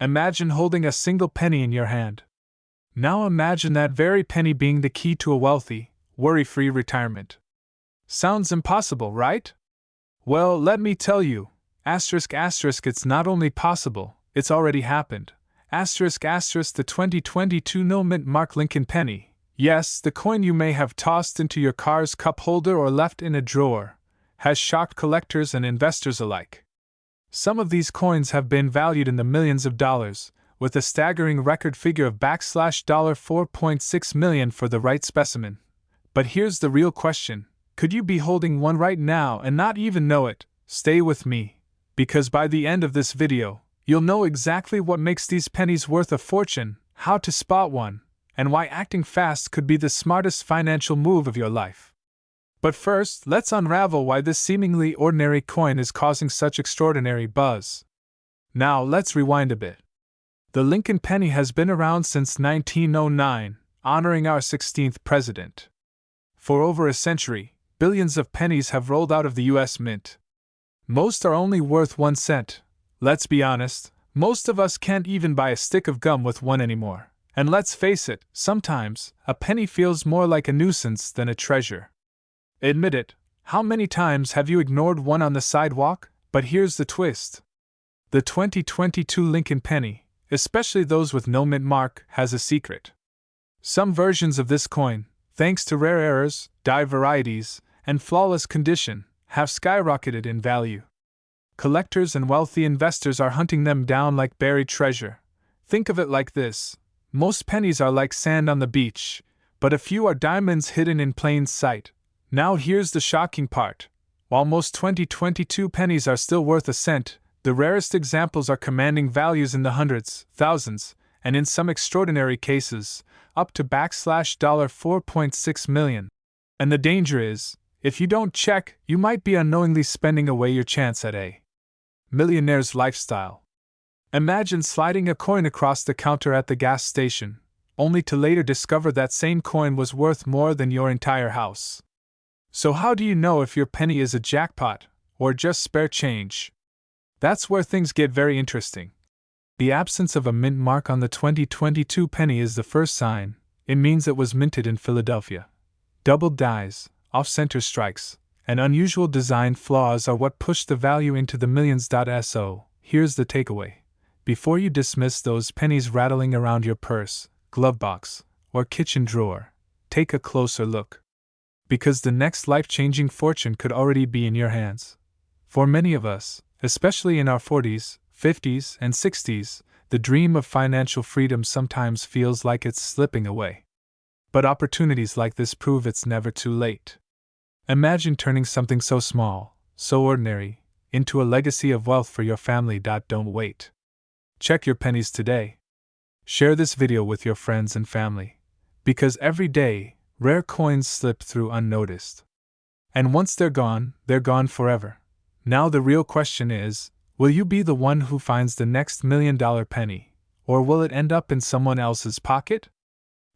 Imagine holding a single penny in your hand. Now imagine that very penny being the key to a wealthy, worry-free retirement. Sounds impossible, right? Well, let me tell you, it's not only possible, it's already happened. The 2022 no-mint mark Lincoln penny. Yes, the coin you may have tossed into your car's cup holder or left in a drawer, has shocked collectors and investors alike. Some of these coins have been valued in the millions of dollars, with a staggering record figure of $4.6 million for the right specimen. But here's the real question. Could you be holding one right now and not even know it? Stay with me, because by the end of this video, you'll know exactly what makes these pennies worth a fortune, how to spot one, and why acting fast could be the smartest financial move of your life. But first, let's unravel why this seemingly ordinary coin is causing such extraordinary buzz. Now, let's rewind a bit. The Lincoln penny has been around since 1909, honoring our 16th president. For over a century, billions of pennies have rolled out of the U.S. Mint. Most are only worth 1 cent. Let's be honest, most of us can't even buy a stick of gum with one anymore. And let's face it, sometimes, a penny feels more like a nuisance than a treasure. Admit it, how many times have you ignored one on the sidewalk? But here's the twist. The 2022 Lincoln penny, especially those with no mint mark, has a secret. Some versions of this coin, thanks to rare errors, dye varieties, and flawless condition, have skyrocketed in value. Collectors and wealthy investors are hunting them down like buried treasure. Think of it like this. Most pennies are like sand on the beach, but a few are diamonds hidden in plain sight. Now here's the shocking part. While most 2022 pennies are still worth a cent, the rarest examples are commanding values in the hundreds, thousands, and in some extraordinary cases, up to $4.6 million. And the danger is, if you don't check, you might be unknowingly spending away your chance at a millionaire's lifestyle. Imagine sliding a coin across the counter at the gas station, only to later discover that same coin was worth more than your entire house. So how do you know if your penny is a jackpot, or just spare change? That's where things get very interesting. The absence of a mint mark on the 2022 penny is the first sign. It means it was minted in Philadelphia. Doubled dies, off-center strikes, and unusual design flaws are what pushed the value into the millions. So, here's the takeaway. Before you dismiss those pennies rattling around your purse, glove box, or kitchen drawer, take a closer look. Because the next life-changing fortune could already be in your hands. For many of us, especially in our 40s, 50s, and 60s, the dream of financial freedom sometimes feels like it's slipping away. But opportunities like this prove it's never too late. Imagine turning something so small, so ordinary, into a legacy of wealth for your family. Don't wait. Check your pennies today. Share this video with your friends and family. Because every day, rare coins slip through unnoticed. And once they're gone forever. Now the real question is, will you be the one who finds the next $1 million penny, or will it end up in someone else's pocket?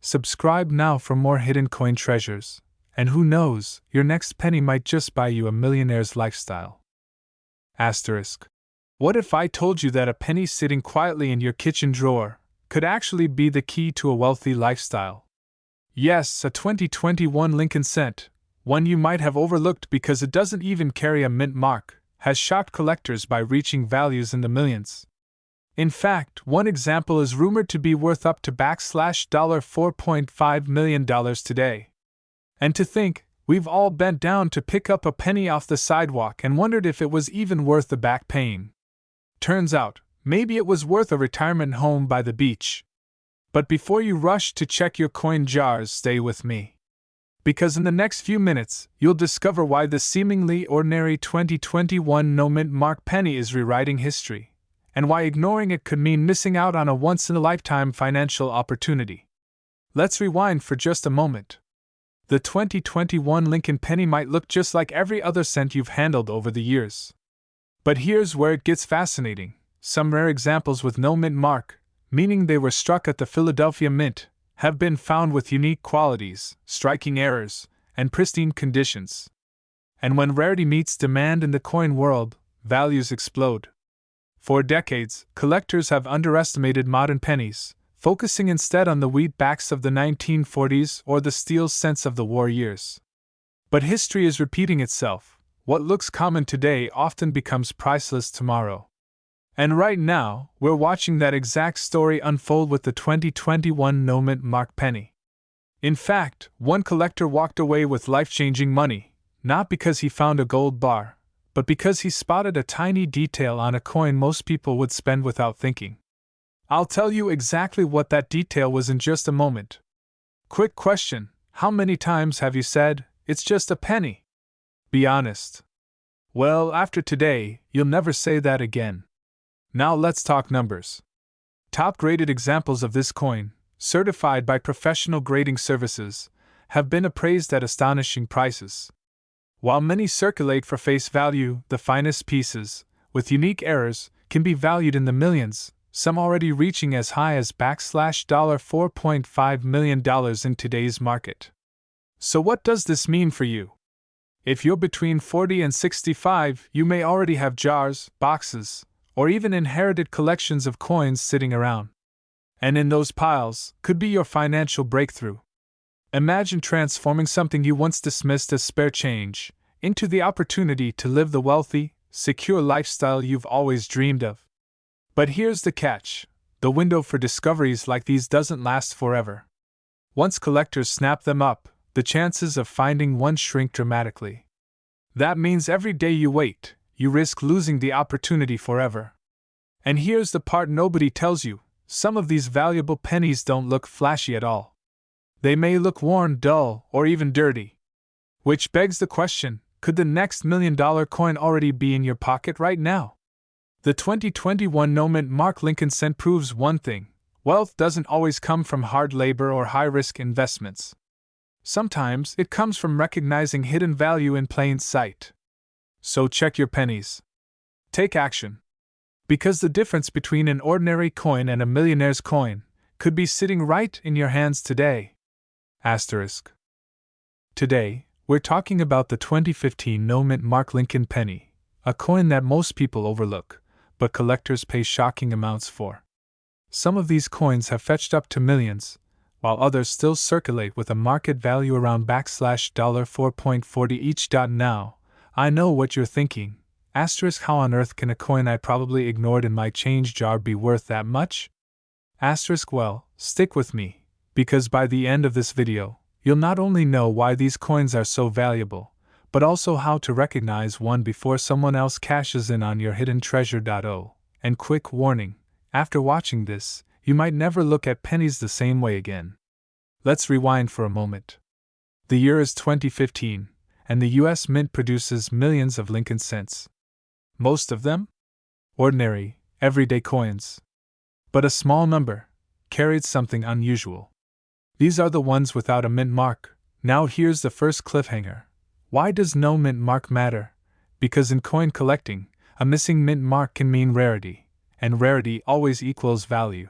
Subscribe now for more hidden coin treasures, and who knows, your next penny might just buy you a millionaire's lifestyle. Asterisk. What if I told you that a penny sitting quietly in your kitchen drawer could actually be the key to a wealthy lifestyle? Yes, a 2021 Lincoln cent, one you might have overlooked because it doesn't even carry a mint mark, has shocked collectors by reaching values in the millions. In fact, one example is rumored to be worth up to $4.5 million today. And to think, we've all bent down to pick up a penny off the sidewalk and wondered if it was even worth the back pain. Turns out, maybe it was worth a retirement home by the beach. But before you rush to check your coin jars, stay with me. Because in the next few minutes, you'll discover why the seemingly ordinary 2021 no-mint mark penny is rewriting history, and why ignoring it could mean missing out on a once-in-a-lifetime financial opportunity. Let's rewind for just a moment. The 2021 Lincoln penny might look just like every other cent you've handled over the years. But here's where it gets fascinating. Some rare examples with no mint mark, meaning they were struck at the Philadelphia Mint, have been found with unique qualities, striking errors, and pristine conditions. And when rarity meets demand in the coin world, values explode. For decades, collectors have underestimated modern pennies, focusing instead on the wheat backs of the 1940s or the steel cents of the war years. But history is repeating itself. What looks common today often becomes priceless tomorrow. And right now, we're watching that exact story unfold with the 2021 no-mint mark penny. In fact, one collector walked away with life-changing money, not because he found a gold bar, but because he spotted a tiny detail on a coin most people would spend without thinking. I'll tell you exactly what that detail was in just a moment. Quick question: how many times have you said, "It's just a penny"? Be honest. Well, after today, you'll never say that again. Now let's talk numbers. Top-graded examples of this coin, certified by professional grading services, have been appraised at astonishing prices. While many circulate for face value, the finest pieces, with unique errors, can be valued in the millions, some already reaching as high as $4.5 million in today's market. So what does this mean for you? If you're between 40 and 65, you may already have jars, boxes, or even inherited collections of coins sitting around. And in those piles could be your financial breakthrough. Imagine transforming something you once dismissed as spare change into the opportunity to live the wealthy, secure lifestyle you've always dreamed of. But here's the catch: the window for discoveries like these doesn't last forever. Once collectors snap them up, the chances of finding one shrink dramatically. That means every day you wait, you risk losing the opportunity forever. And here's the part nobody tells you: some of these valuable pennies don't look flashy at all. They may look worn, dull, or even dirty. Which begs the question: could the next $1 million coin already be in your pocket right now? The 2021 no-mint mark Lincoln cent proves one thing: wealth doesn't always come from hard labor or high-risk investments. Sometimes it comes from recognizing hidden value in plain sight. So check your pennies. Take action. Because the difference between an ordinary coin and a millionaire's coin could be sitting right in your hands today. Asterisk. Today, we're talking about the 2015 no-mint mark Lincoln penny, a coin that most people overlook, but collectors pay shocking amounts for. Some of these coins have fetched up to millions, while others still circulate with a market value around $4.40 each. Now, I know what you're thinking. Asterisk, how on earth can a coin I probably ignored in my change jar be worth that much? Asterisk, well, stick with me, because by the end of this video, you'll not only know why these coins are so valuable, but also how to recognize one before someone else cashes in on your hidden treasure. And quick warning: after watching this, you might never look at pennies the same way again. Let's rewind for a moment. The year is 2015, and the US Mint produces millions of Lincoln cents. Most of them? Ordinary, everyday coins. But a small number carried something unusual. These are the ones without a mint mark. Now here's the first cliffhanger. Why does no mint mark matter? Because in coin collecting, a missing mint mark can mean rarity, and rarity always equals value.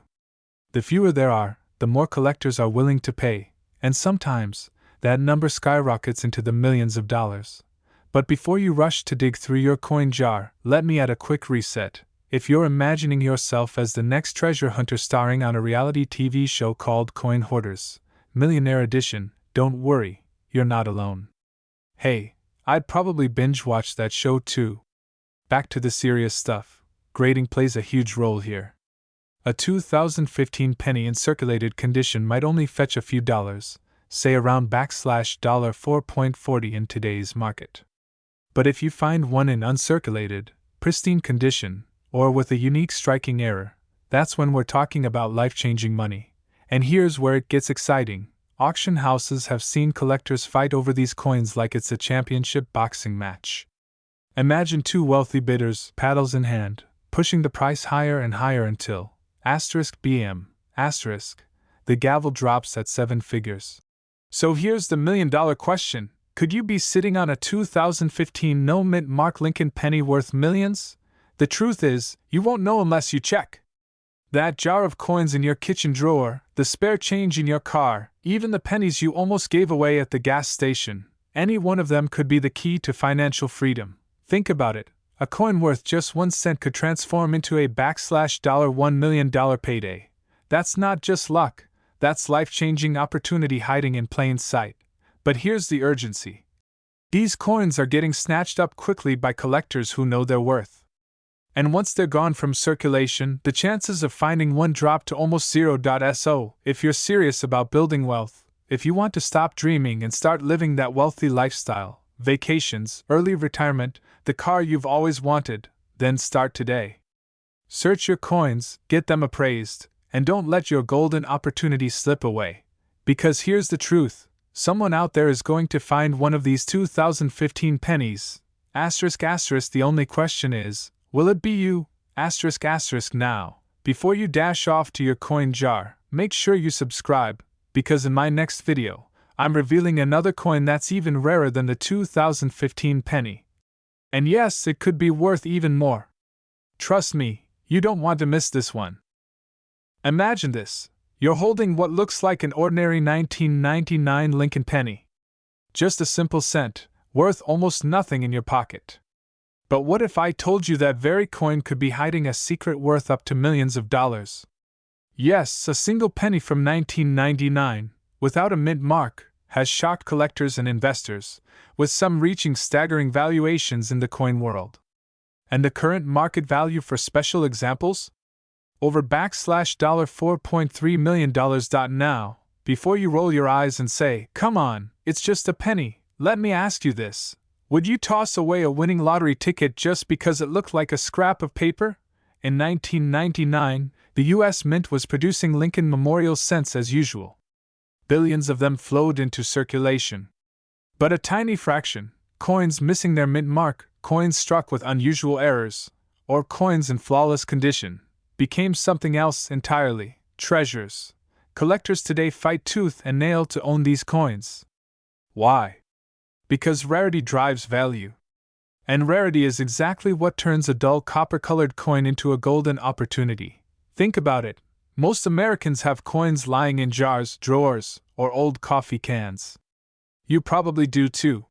The fewer there are, the more collectors are willing to pay, and sometimes, that number skyrockets into the millions of dollars. But before you rush to dig through your coin jar, let me add a quick reset. If you're imagining yourself as the next treasure hunter starring on a reality TV show called Coin Hoarders, Millionaire Edition, don't worry, you're not alone. Hey, I'd probably binge-watch that show too. Back to the serious stuff. Grading plays a huge role here. A 2015 penny in circulated condition might only fetch a few dollars, say around $4.40 in today's market. But if you find one in uncirculated, pristine condition, or with a unique striking error, that's when we're talking about life-changing money. And here's where it gets exciting. Auction houses have seen collectors fight over these coins like it's a championship boxing match. Imagine two wealthy bidders, paddles in hand, pushing the price higher and higher until *BM*, the gavel drops at 7 figures. So here's the $1 million question: could you be sitting on a 2015 no-mint mark Lincoln penny worth millions? The truth is, you won't know unless you check. That jar of coins in your kitchen drawer, the spare change in your car, even the pennies you almost gave away at the gas station, any one of them could be the key to financial freedom. Think about it. a coin worth just 1 cent could transform into a $1 million payday. That's not just luck, that's life-changing opportunity hiding in plain sight. But here's the urgency. These coins are getting snatched up quickly by collectors who know their worth. And once they're gone from circulation, the chances of finding one drop to almost zero. So, if you're serious about building wealth, if you want to stop dreaming and start living that wealthy lifestyle, vacations, early retirement, the car you've always wanted, then start today. Search your coins, get them appraised, and don't let your golden opportunity slip away. Because here's the truth, someone out there is going to find one of these 2015 pennies. The only question is, will it be you? Now, before you dash off to your coin jar, make sure you subscribe, because in my next video, I'm revealing another coin that's even rarer than the 2015 penny. And yes, it could be worth even more. Trust me, you don't want to miss this one. Imagine this. You're holding what looks like an ordinary 1999 Lincoln penny. Just a simple cent, worth almost nothing in your pocket. But what if I told you that very coin could be hiding a secret worth up to millions of dollars? Yes, a single penny from 1999, without a mint mark, has shocked collectors and investors, with some reaching staggering valuations in the coin world. And the current market value for special examples? Over $4.3 million. Now, before you roll your eyes and say, "Come on, it's just a penny," let me ask you this. Would you toss away a winning lottery ticket just because it looked like a scrap of paper? In 1999, the U.S. Mint was producing Lincoln Memorial cents as usual. Billions of them flowed into circulation. But a tiny fraction, coins missing their mint mark, coins struck with unusual errors, or coins in flawless condition, became something else entirely, treasures. Collectors today fight tooth and nail to own these coins. Why? Because rarity drives value. And rarity is exactly what turns a dull copper-colored coin into a golden opportunity. Think about it. Most Americans have coins lying in jars, drawers, or old coffee cans. You probably do too.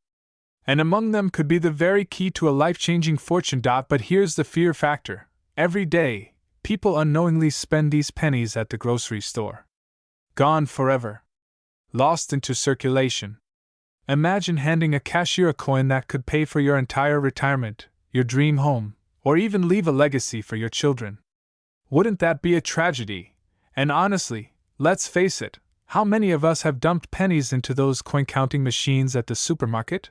And among them could be the very key to a life-changing fortune. But here's the fear factor. Every day, people unknowingly spend these pennies at the grocery store. Gone forever. Lost into circulation. Imagine handing a cashier a coin that could pay for your entire retirement, your dream home, or even leave a legacy for your children. Wouldn't that be a tragedy? And honestly, let's face it, how many of us have dumped pennies into those coin-counting machines at the supermarket?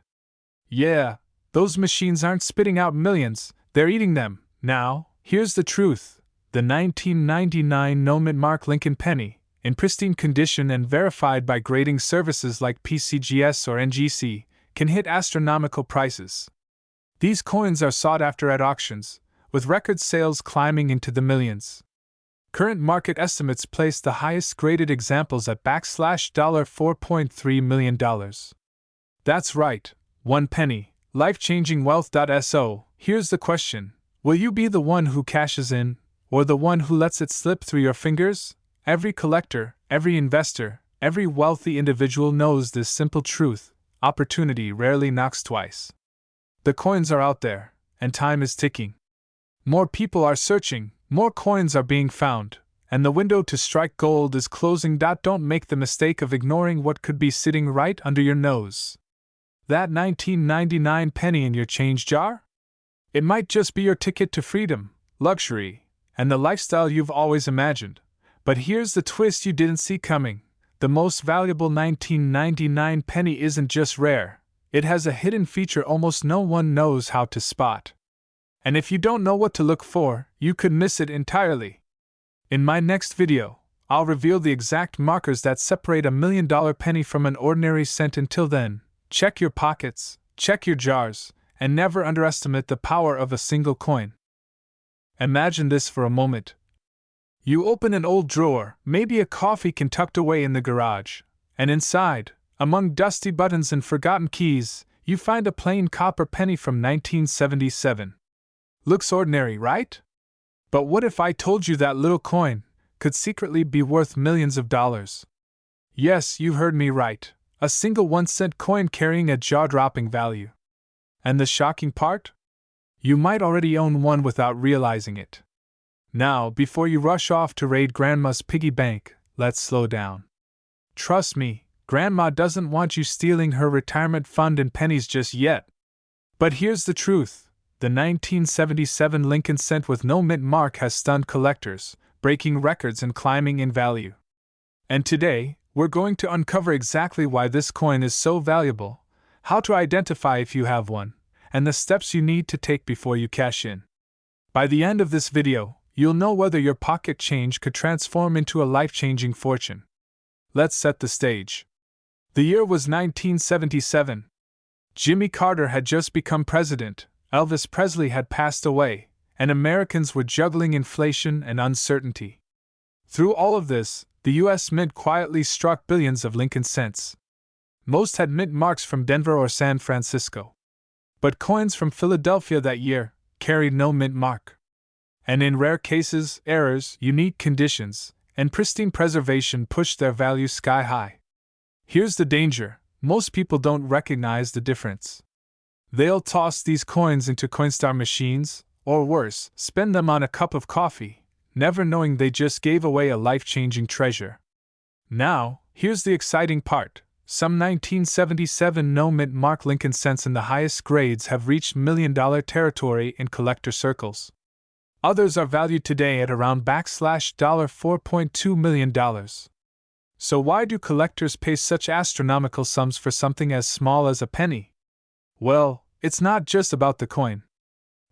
Yeah, those machines aren't spitting out millions, they're eating them. Now, here's the truth. The 1999 no-mint mark Lincoln penny, in pristine condition and verified by grading services like PCGS or NGC, can hit astronomical prices. These coins are sought after at auctions, with record sales climbing into the millions. Current market estimates place the highest graded examples at $4.3 million. That's right, 1 penny, life-changing wealth. So, here's the question. Will you be the one who cashes in, or the one who lets it slip through your fingers? Every collector, every investor, every wealthy individual knows this simple truth: opportunity rarely knocks twice. The coins are out there, and time is ticking. More people are searching, more coins are being found, and the window to strike gold is closing. Don't make the mistake of ignoring what could be sitting right under your nose. That 1999 penny in your change jar? It might just be your ticket to freedom, luxury, and the lifestyle you've always imagined. But here's the twist you didn't see coming. The most valuable 1999 penny isn't just rare, it has a hidden feature almost no one knows how to spot. And if you don't know what to look for, you could miss it entirely. In my next video, I'll reveal the exact markers that separate a $1 million penny from an ordinary cent. Until then, check your pockets, check your jars, and never underestimate the power of a single coin. Imagine this for a moment. You open an old drawer, maybe a coffee can tucked away in the garage, and inside, among dusty buttons and forgotten keys, you find a plain copper penny from 1977. Looks ordinary, right? But what if I told you that little coin could secretly be worth millions of dollars? Yes, you heard me right, a single 1-cent coin carrying a jaw-dropping value. And the shocking part? You might already own one without realizing it. Now, before you rush off to raid Grandma's piggy bank, let's slow down. Trust me, Grandma doesn't want you stealing her retirement fund in pennies just yet. But here's the truth. The 1977 Lincoln cent with no mint mark has stunned collectors, breaking records and climbing in value. And today, we're going to uncover exactly why this coin is so valuable, how to identify if you have one, and the steps you need to take before you cash in. By the end of this video, you'll know whether your pocket change could transform into a life-changing fortune. Let's set the stage. The year was 1977. Jimmy Carter had just become president, Elvis Presley had passed away, and Americans were juggling inflation and uncertainty. Through all of this, the U.S. Mint quietly struck billions of Lincoln cents. Most had mint marks from Denver or San Francisco. But coins from Philadelphia that year carried no mint mark. And in rare cases, errors, unique conditions, and pristine preservation pushed their value sky high. Here's the danger: most people don't recognize the difference. They'll toss these coins into Coinstar machines, or worse, spend them on a cup of coffee, never knowing they just gave away a life-changing treasure. Now, here's the exciting part. Some 1977 no-mint mark Lincoln cents in the highest grades have reached million-dollar territory in collector circles. Others are valued today at around $4.2 million. So why do collectors pay such astronomical sums for something as small as a penny? Well, it's not just about the coin.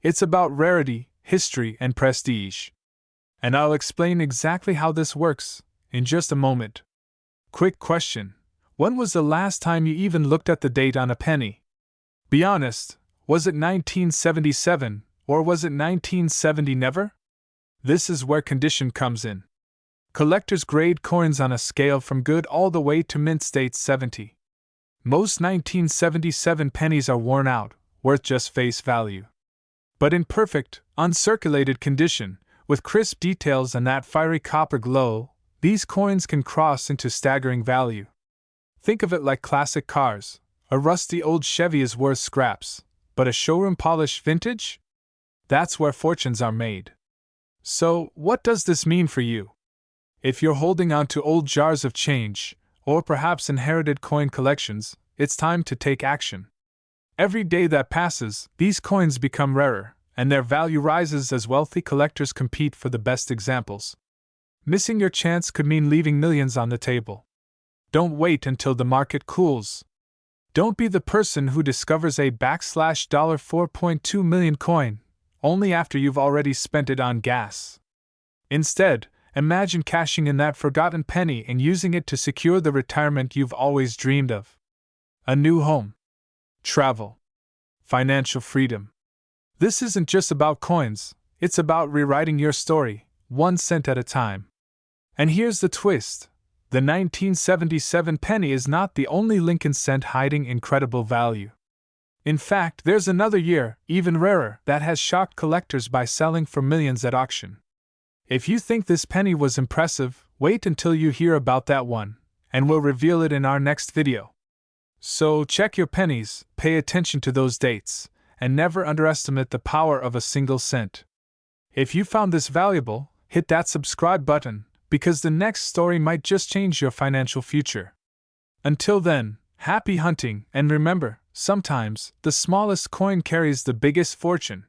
It's about rarity, history, and prestige. And I'll explain exactly how this works in just a moment. Quick question: when was the last time you even looked at the date on a penny? Be honest, was it 1977? Or was it 1970 never? This is where condition comes in. Collectors grade coins on a scale from good all the way to mint state 70. Most 1977 pennies are worn out, worth just face value. But in perfect, uncirculated condition, with crisp details and that fiery copper glow, these coins can cross into staggering value. Think of it like classic cars. A rusty old Chevy is worth scraps, but a showroom-polished vintage? That's where fortunes are made. So, what does this mean for you? If you're holding on to old jars of change, or perhaps inherited coin collections, it's time to take action. Every day that passes, these coins become rarer, and their value rises as wealthy collectors compete for the best examples. Missing your chance could mean leaving millions on the table. Don't wait until the market cools. Don't be the person who discovers a $4.2 million coin only after you've already spent it on gas. Instead, imagine cashing in that forgotten penny and using it to secure the retirement you've always dreamed of. A new home, travel, financial freedom. This isn't just about coins, it's about rewriting your story, 1 cent at a time. And here's the twist: the 1977 penny is not the only Lincoln cent hiding incredible value. In fact, there's another year, even rarer, that has shocked collectors by selling for millions at auction. If you think this penny was impressive, wait until you hear about that one, and we'll reveal it in our next video. So check your pennies, pay attention to those dates, and never underestimate the power of a single cent. If you found this valuable, hit that subscribe button, because the next story might just change your financial future. Until then, happy hunting, and remember, sometimes the smallest coin carries the biggest fortune.